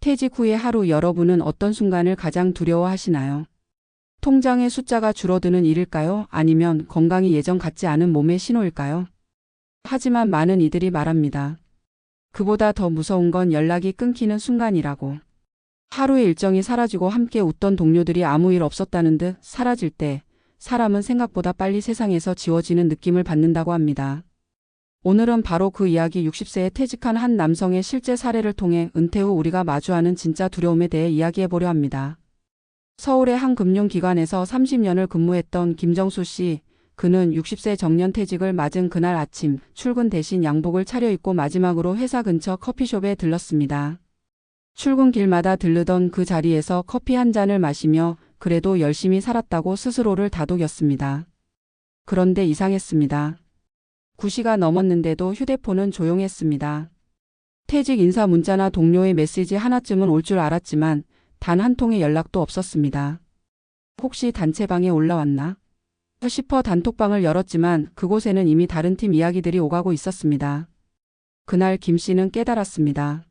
퇴직 후의 하루 여러분은 어떤 순간을 가장 두려워하시나요? 통장의 숫자가 줄어드는 일일까요? 아니면 건강이 예전 같지 않은 몸의 신호일까요? 하지만 많은 이들이 말합니다. 그보다 더 무서운 건 연락이 끊기는 순간이라고. 하루의 일정이 사라지고 함께 웃던 동료들이 아무 일 없었다는 듯 사라질 때 사람은 생각보다 빨리 세상에서 지워지는 느낌을 받는다고 합니다. 오늘은 바로 그 이야기 60세에 퇴직한 한 남성의 실제 사례를 통해 은퇴 후 우리가 마주하는 진짜 두려움에 대해 이야기해보려 합니다. 서울의 한 금융기관에서 30년을 근무했던 김정수 씨, 그는 60세 정년퇴직을 맞은 그날 아침 출근 대신 양복을 차려입고 마지막으로 회사 근처 커피숍에 들렀습니다. 출근길마다 들르던 그 자리에서 커피 한 잔을 마시며 그래도 열심히 살았다고 스스로를 다독였습니다. 그런데 이상했습니다. 9시가 넘었는데도 휴대폰은 조용했습니다. 퇴직 인사 문자나 동료의 메시지 하나쯤은 올 줄 알았지만 단 한 통의 연락도 없었습니다. 혹시 단체방에 올라왔나 싶어 단톡방을 열었지만 그곳에는 이미 다른 팀 이야기들이 오가고 있었습니다. 그날 김 씨는 깨달았습니다.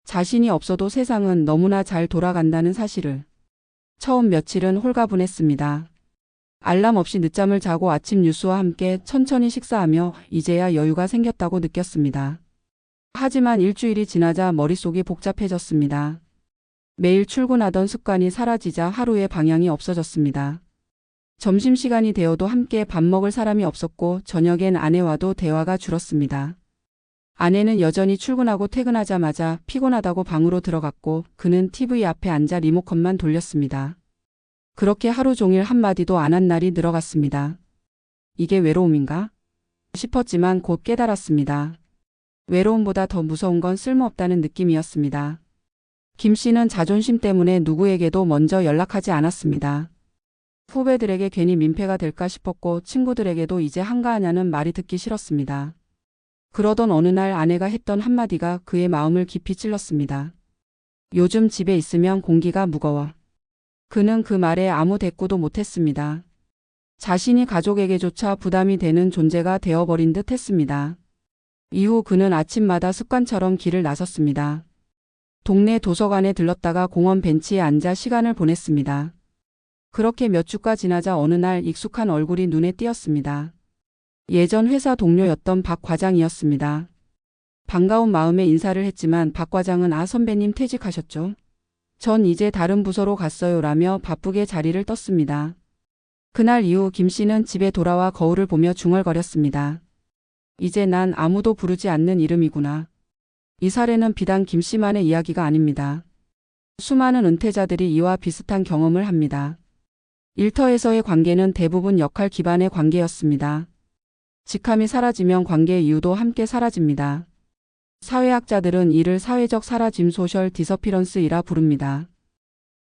자신이 없어도 세상은 너무나 잘 돌아간다는 사실을. 처음 며칠은 홀가분했습니다. 알람 없이 늦잠을 자고 아침 뉴스와 함께 천천히 식사하며 이제야 여유가 생겼다고 느꼈습니다. 하지만 일주일이 지나자 머릿속이 복잡해졌습니다. 매일 출근하던 습관이 사라지자 하루의 방향이 없어졌습니다. 점심시간이 되어도 함께 밥 먹을 사람이 없었고 저녁엔 아내와도 대화가 줄었습니다. 아내는 여전히 출근하고 퇴근하자마자 피곤하다고 방으로 들어갔고 그는 TV 앞에 앉아 리모컨만 돌렸습니다. 그렇게 하루 종일 한마디도 안 한 날이 늘어갔습니다. 이게 외로움인가? 싶었지만 곧 깨달았습니다. 외로움보다 더 무서운 건 쓸모없다는 느낌이었습니다. 김 씨는 자존심 때문에 누구에게도 먼저 연락하지 않았습니다. 후배들에게 괜히 민폐가 될까 싶었고 친구들에게도 이제 한가하냐는 말이 듣기 싫었습니다. 그러던 어느 날 아내가 했던 한마디가 그의 마음을 깊이 찔렀습니다. 요즘 집에 있으면 공기가 무거워. 그는 그 말에 아무 대꾸도 못했습니다. 자신이 가족에게조차 부담이 되는 존재가 되어버린 듯 했습니다. 이후 그는 아침마다 습관처럼 길을 나섰습니다. 동네 도서관에 들렀다가 공원 벤치에 앉아 시간을 보냈습니다. 그렇게 몇 주가 지나자 어느 날 익숙한 얼굴이 눈에 띄었습니다. 예전 회사 동료였던 박 과장이었습니다. 반가운 마음에 인사를 했지만 박 과장은 아 선배님 퇴직하셨죠? 전 이제 다른 부서로 갔어요 라며 바쁘게 자리를 떴습니다. 그날 이후 김 씨는 집에 돌아와 거울을 보며 중얼거렸습니다. 이제 난 아무도 부르지 않는 이름이구나. 이 사례는 비단 김 씨만의 이야기가 아닙니다. 수많은 은퇴자들이 이와 비슷한 경험을 합니다. 일터에서의 관계는 대부분 역할 기반의 관계였습니다. 직함이 사라지면 관계의 이유도 함께 사라집니다. 사회학자들은 이를 사회적 사라짐 소셜 디서피런스이라 부릅니다.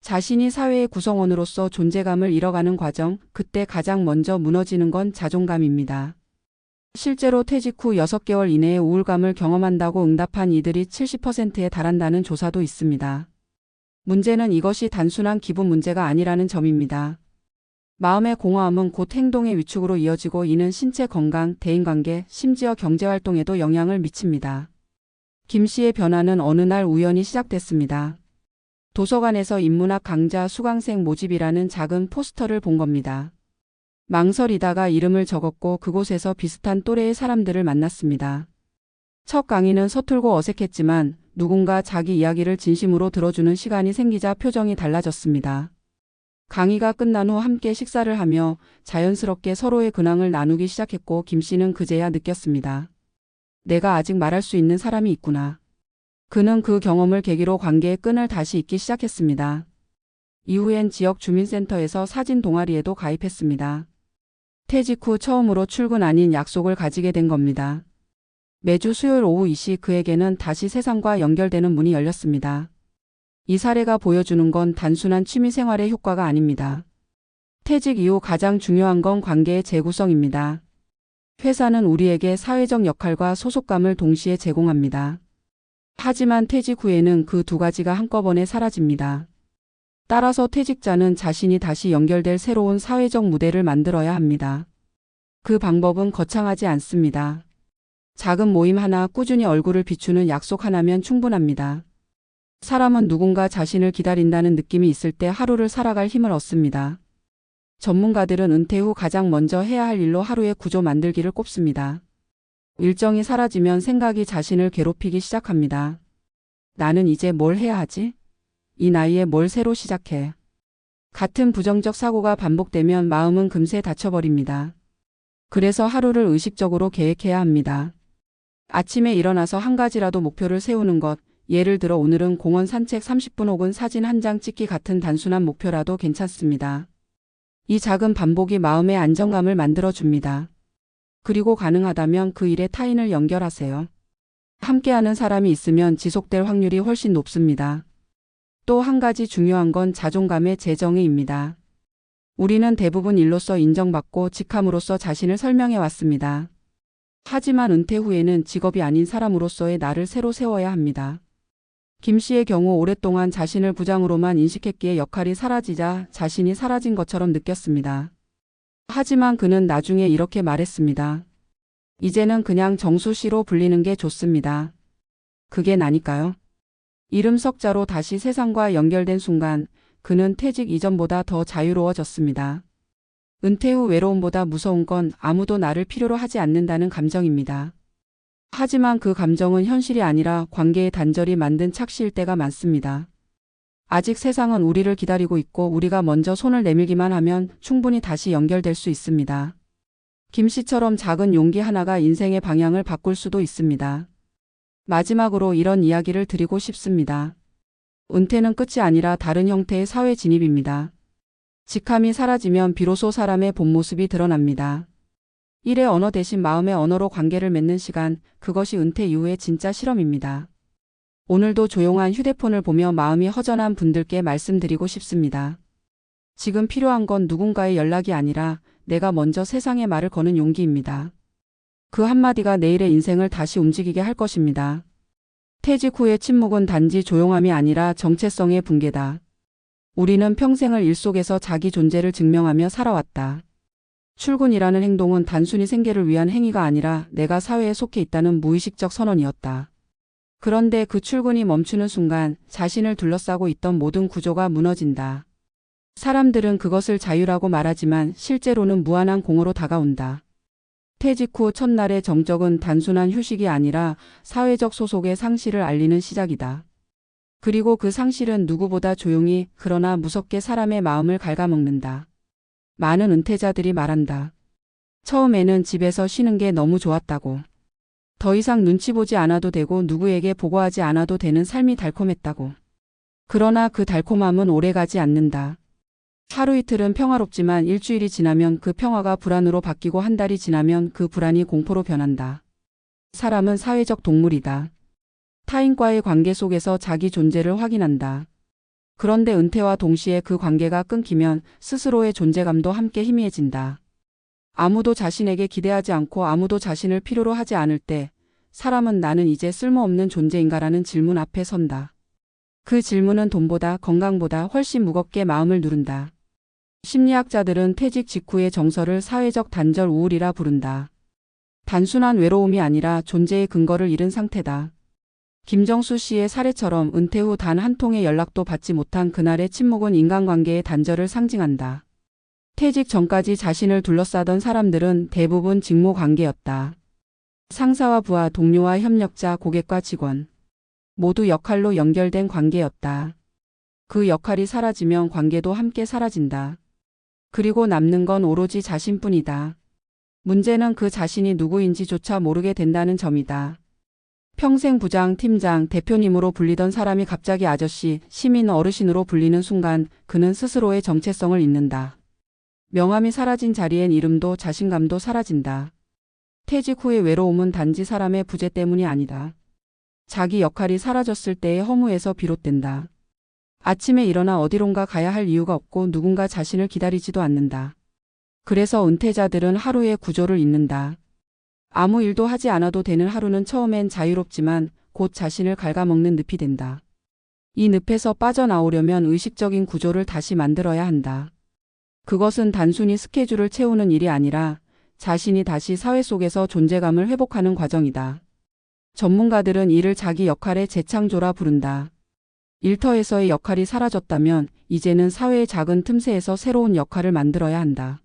자신이 사회의 구성원으로서 존재감을 잃어가는 과정, 그때 가장 먼저 무너지는 건 자존감입니다. 실제로 퇴직 후 6개월 이내에 우울감을 경험한다고 응답한 이들이 70%에 달한다는 조사도 있습니다. 문제는 이것이 단순한 기분 문제가 아니라는 점입니다. 마음의 공허함은 곧 행동의 위축으로 이어지고 이는 신체 건강, 대인관계, 심지어 경제활동에도 영향을 미칩니다. 김 씨의 변화는 어느 날 우연히 시작됐습니다. 도서관에서 인문학 강좌 수강생 모집이라는 작은 포스터를 본 겁니다. 망설이다가 이름을 적었고 그곳에서 비슷한 또래의 사람들을 만났습니다. 첫 강의는 서툴고 어색했지만 누군가 자기 이야기를 진심으로 들어주는 시간이 생기자 표정이 달라졌습니다. 강의가 끝난 후 함께 식사를 하며 자연스럽게 서로의 근황을 나누기 시작했고 김 씨는 그제야 느꼈습니다. 내가 아직 말할 수 있는 사람이 있구나. 그는 그 경험을 계기로 관계의 끈을 다시 잇기 시작했습니다. 이후엔 지역 주민센터에서 사진 동아리에도 가입했습니다. 퇴직 후 처음으로 출근 아닌 약속을 가지게 된 겁니다. 매주 수요일 오후 2시 그에게는 다시 세상과 연결되는 문이 열렸습니다. 이 사례가 보여주는 건 단순한 취미생활의 효과가 아닙니다. 퇴직 이후 가장 중요한 건 관계의 재구성입니다. 회사는 우리에게 사회적 역할과 소속감을 동시에 제공합니다. 하지만 퇴직 후에는 그 두 가지가 한꺼번에 사라집니다. 따라서 퇴직자는 자신이 다시 연결될 새로운 사회적 무대를 만들어야 합니다. 그 방법은 거창하지 않습니다. 작은 모임 하나, 꾸준히 얼굴을 비추는 약속 하나면 충분합니다. 사람은 누군가 자신을 기다린다는 느낌이 있을 때 하루를 살아갈 힘을 얻습니다. 전문가들은 은퇴 후 가장 먼저 해야 할 일로 하루의 구조 만들기를 꼽습니다. 일정이 사라지면 생각이 자신을 괴롭히기 시작합니다. 나는 이제 뭘 해야 하지? 이 나이에 뭘 새로 시작해? 같은 부정적 사고가 반복되면 마음은 금세 다쳐버립니다. 그래서 하루를 의식적으로 계획해야 합니다. 아침에 일어나서 한 가지라도 목표를 세우는 것, 예를 들어 오늘은 공원 산책 30분 혹은 사진 한 장 찍기 같은 단순한 목표라도 괜찮습니다. 이 작은 반복이 마음의 안정감을 만들어줍니다. 그리고 가능하다면 그 일에 타인을 연결하세요. 함께하는 사람이 있으면 지속될 확률이 훨씬 높습니다. 또 한 가지 중요한 건 자존감의 재정의입니다. 우리는 대부분 일로서 인정받고 직함으로써 자신을 설명해 왔습니다. 하지만 은퇴 후에는 직업이 아닌 사람으로서의 나를 새로 세워야 합니다. 김 씨의 경우 오랫동안 자신을 부장으로만 인식했기에 역할이 사라지자 자신이 사라진 것처럼 느꼈습니다. 하지만 그는 나중에 이렇게 말했습니다. 이제는 그냥 정수 씨로 불리는 게 좋습니다. 그게 나니까요. 이름 석자로 다시 세상과 연결된 순간 그는 퇴직 이전보다 더 자유로워졌습니다. 은퇴 후 외로움보다 무서운 건 아무도 나를 필요로 하지 않는다는 감정입니다. 하지만 그 감정은 현실이 아니라 관계의 단절이 만든 착시일 때가 많습니다. 아직 세상은 우리를 기다리고 있고 우리가 먼저 손을 내밀기만 하면 충분히 다시 연결될 수 있습니다. 김 씨처럼 작은 용기 하나가 인생의 방향을 바꿀 수도 있습니다. 마지막으로 이런 이야기를 드리고 싶습니다. 은퇴는 끝이 아니라 다른 형태의 사회 진입입니다. 직함이 사라지면 비로소 사람의 본 모습이 드러납니다. 일의 언어 대신 마음의 언어로 관계를 맺는 시간, 그것이 은퇴 이후의 진짜 실험입니다. 오늘도 조용한 휴대폰을 보며 마음이 허전한 분들께 말씀드리고 싶습니다. 지금 필요한 건 누군가의 연락이 아니라 내가 먼저 세상에 말을 거는 용기입니다. 그 한마디가 내일의 인생을 다시 움직이게 할 것입니다. 퇴직 후의 침묵은 단지 조용함이 아니라 정체성의 붕괴다. 우리는 평생을 일 속에서 자기 존재를 증명하며 살아왔다. 출근이라는 행동은 단순히 생계를 위한 행위가 아니라 내가 사회에 속해 있다는 무의식적 선언이었다. 그런데 그 출근이 멈추는 순간 자신을 둘러싸고 있던 모든 구조가 무너진다. 사람들은 그것을 자유라고 말하지만 실제로는 무한한 공허로 다가온다. 퇴직 후 첫날의 정적은 단순한 휴식이 아니라 사회적 소속의 상실을 알리는 시작이다. 그리고 그 상실은 누구보다 조용히 그러나 무섭게 사람의 마음을 갉아먹는다. 많은 은퇴자들이 말한다. 처음에는 집에서 쉬는 게 너무 좋았다고. 더 이상 눈치 보지 않아도 되고 누구에게 보고하지 않아도 되는 삶이 달콤했다고. 그러나 그 달콤함은 오래가지 않는다. 하루 이틀은 평화롭지만 일주일이 지나면 그 평화가 불안으로 바뀌고 한 달이 지나면 그 불안이 공포로 변한다. 사람은 사회적 동물이다. 타인과의 관계 속에서 자기 존재를 확인한다. 그런데 은퇴와 동시에 그 관계가 끊기면 스스로의 존재감도 함께 희미해진다. 아무도 자신에게 기대하지 않고 아무도 자신을 필요로 하지 않을 때 사람은 나는 이제 쓸모없는 존재인가라는 질문 앞에 선다. 그 질문은 돈보다 건강보다 훨씬 무겁게 마음을 누른다. 심리학자들은 퇴직 직후의 정서를 사회적 단절 우울이라 부른다. 단순한 외로움이 아니라 존재의 근거를 잃은 상태다. 김정수 씨의 사례처럼 은퇴 후 단 한 통의 연락도 받지 못한 그날의 침묵은 인간관계의 단절을 상징한다. 퇴직 전까지 자신을 둘러싸던 사람들은 대부분 직무관계였다. 상사와 부하, 동료와 협력자, 고객과 직원. 모두 역할로 연결된 관계였다. 그 역할이 사라지면 관계도 함께 사라진다. 그리고 남는 건 오로지 자신뿐이다. 문제는 그 자신이 누구인지조차 모르게 된다는 점이다. 평생 부장, 팀장, 대표님으로 불리던 사람이 갑자기 아저씨, 시민, 어르신으로 불리는 순간 그는 스스로의 정체성을 잃는다. 명함이 사라진 자리엔 이름도 자신감도 사라진다. 퇴직 후의 외로움은 단지 사람의 부재 때문이 아니다. 자기 역할이 사라졌을 때의 허무에서 비롯된다. 아침에 일어나 어디론가 가야 할 이유가 없고 누군가 자신을 기다리지도 않는다. 그래서 은퇴자들은 하루의 구조를 잊는다. 아무 일도 하지 않아도 되는 하루는 처음엔 자유롭지만 곧 자신을 갉아먹는 늪이 된다. 이 늪에서 빠져나오려면 의식적인 구조를 다시 만들어야 한다. 그것은 단순히 스케줄을 채우는 일이 아니라 자신이 다시 사회 속에서 존재감을 회복하는 과정이다. 전문가들은 이를 자기 역할의 재창조라 부른다. 일터에서의 역할이 사라졌다면 이제는 사회의 작은 틈새에서 새로운 역할을 만들어야 한다.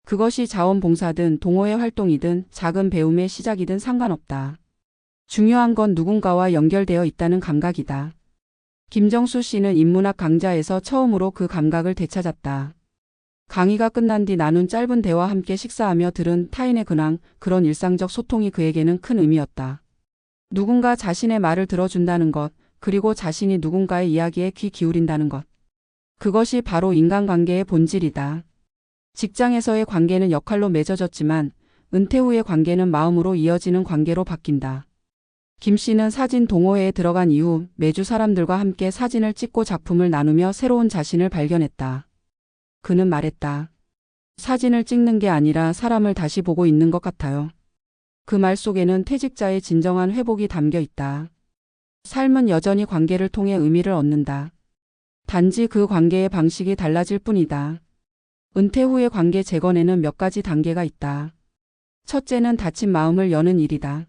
그것이 자원봉사든 동호회 활동이든 작은 배움의 시작이든 상관없다. 중요한 건 누군가와 연결되어 있다는 감각이다. 김정수 씨는 인문학 강좌에서 처음으로 그 감각을 되찾았다. 강의가 끝난 뒤 나눈 짧은 대화와 함께 식사하며 들은 타인의 근황, 그런 일상적 소통이 그에게는 큰 의미였다. 누군가 자신의 말을 들어준다는 것, 그리고 자신이 누군가의 이야기에 귀 기울인다는 것. 그것이 바로 인간관계의 본질이다. 직장에서의 관계는 역할로 맺어졌지만 은퇴 후의 관계는 마음으로 이어지는 관계로 바뀐다. 김 씨는 사진 동호회에 들어간 이후 매주 사람들과 함께 사진을 찍고 작품을 나누며 새로운 자신을 발견했다. 그는 말했다. 사진을 찍는 게 아니라 사람을 다시 보고 있는 것 같아요. 그 말 속에는 퇴직자의 진정한 회복이 담겨 있다. 삶은 여전히 관계를 통해 의미를 얻는다. 단지 그 관계의 방식이 달라질 뿐이다. 은퇴 후의 관계 재건에는 몇 가지 단계가 있다. 첫째는 닫힌 마음을 여는 일이다.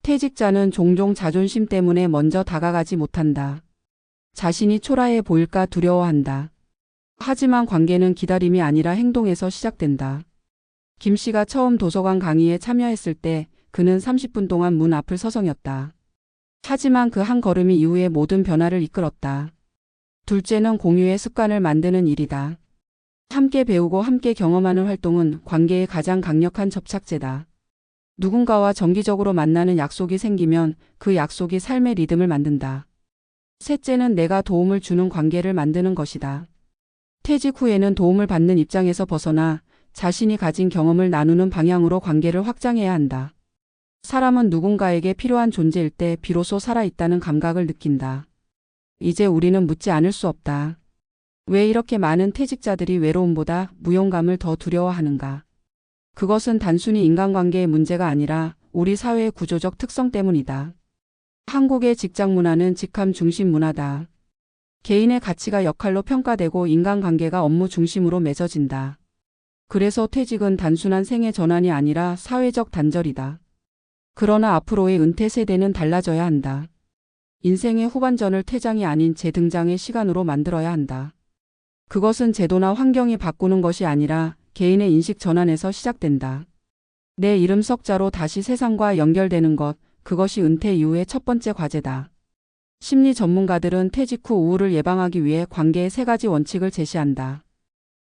퇴직자는 종종 자존심 때문에 먼저 다가가지 못한다. 자신이 초라해 보일까 두려워한다. 하지만 관계는 기다림이 아니라 행동에서 시작된다. 김 씨가 처음 도서관 강의에 참여했을 때 그는 30분 동안 문 앞을 서성였다. 하지만 그 한 걸음이 이후에 모든 변화를 이끌었다. 둘째는 공유의 습관을 만드는 일이다. 함께 배우고 함께 경험하는 활동은 관계의 가장 강력한 접착제다. 누군가와 정기적으로 만나는 약속이 생기면 그 약속이 삶의 리듬을 만든다. 셋째는 내가 도움을 주는 관계를 만드는 것이다. 퇴직 후에는 도움을 받는 입장에서 벗어나 자신이 가진 경험을 나누는 방향으로 관계를 확장해야 한다. 사람은 누군가에게 필요한 존재일 때 비로소 살아있다는 감각을 느낀다. 이제 우리는 묻지 않을 수 없다. 왜 이렇게 많은 퇴직자들이 외로움보다 무용감을 더 두려워하는가? 그것은 단순히 인간관계의 문제가 아니라 우리 사회의 구조적 특성 때문이다. 한국의 직장 문화는 직함 중심 문화다. 개인의 가치가 역할로 평가되고 인간관계가 업무 중심으로 맺어진다. 그래서 퇴직은 단순한 생애 전환이 아니라 사회적 단절이다. 그러나 앞으로의 은퇴 세대는 달라져야 한다. 인생의 후반전을 퇴장이 아닌 재등장의 시간으로 만들어야 한다. 그것은 제도나 환경이 바꾸는 것이 아니라 개인의 인식 전환에서 시작된다. 내 이름 석자로 다시 세상과 연결되는 것, 그것이 은퇴 이후의 첫 번째 과제다. 심리 전문가들은 퇴직 후 우울을 예방하기 위해 관계의 3가지 원칙을 제시한다.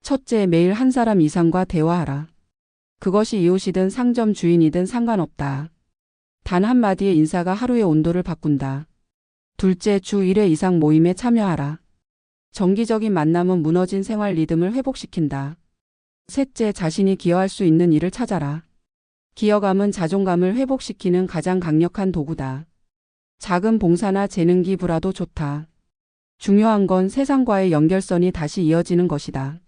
첫째, 매일 한 사람 이상과 대화하라. 그것이 이웃이든 상점 주인이든 상관없다. 단 한마디의 인사가 하루의 온도를 바꾼다. 둘째, 주 1회 이상 모임에 참여하라. 정기적인 만남은 무너진 생활 리듬을 회복시킨다. 셋째, 자신이 기여할 수 있는 일을 찾아라. 기여감은 자존감을 회복시키는 가장 강력한 도구다. 작은 봉사나 재능 기부라도 좋다. 중요한 건 세상과의 연결선이 다시 이어지는 것이다.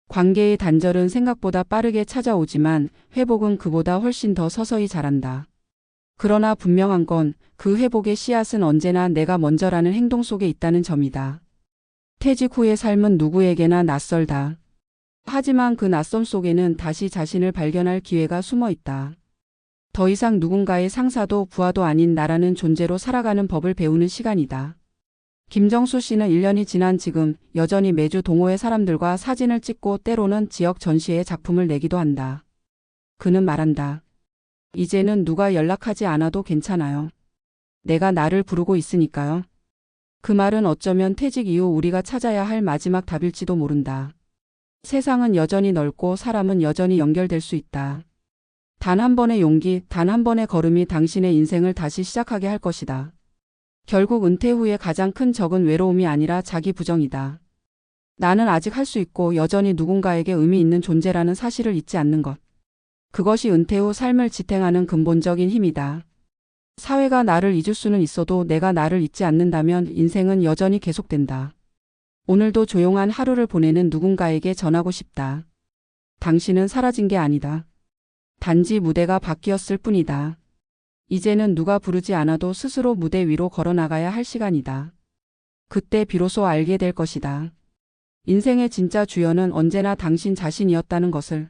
관계의 단절은 생각보다 빠르게 찾아오지만 회복은 그보다 훨씬 더 서서히 자란다. 그러나 분명한 건 그 회복의 씨앗은 언제나 내가 먼저라는 행동 속에 있다는 점이다. 퇴직 후의 삶은 누구에게나 낯설다. 하지만 그 낯섦 속에는 다시 자신을 발견할 기회가 숨어 있다. 더 이상 누군가의 상사도 부하도 아닌 나라는 존재로 살아가는 법을 배우는 시간이다. 김정수 씨는 1년이 지난 지금 여전히 매주 동호회 사람들과 사진을 찍고 때로는 지역 전시회에 작품을 내기도 한다. 그는 말한다. 이제는 누가 연락하지 않아도 괜찮아요. 내가 나를 부르고 있으니까요. 그 말은 어쩌면 퇴직 이후 우리가 찾아야 할 마지막 답일지도 모른다. 세상은 여전히 넓고 사람은 여전히 연결될 수 있다. 단 한 번의 용기, 단 한 번의 걸음이 당신의 인생을 다시 시작하게 할 것이다. 결국 은퇴 후에 가장 큰 적은 외로움이 아니라 자기 부정이다. 나는 아직 할 수 있고 여전히 누군가에게 의미 있는 존재라는 사실을 잊지 않는 것. 그것이 은퇴 후 삶을 지탱하는 근본적인 힘이다. 사회가 나를 잊을 수는 있어도 내가 나를 잊지 않는다면 인생은 여전히 계속된다. 오늘도 조용한 하루를 보내는 누군가에게 전하고 싶다. 당신은 사라진 게 아니다. 단지 무대가 바뀌었을 뿐이다. 이제는 누가 부르지 않아도 스스로 무대 위로 걸어나가야 할 시간이다. 그때 비로소 알게 될 것이다. 인생의 진짜 주연은 언제나 당신 자신이었다는 것을.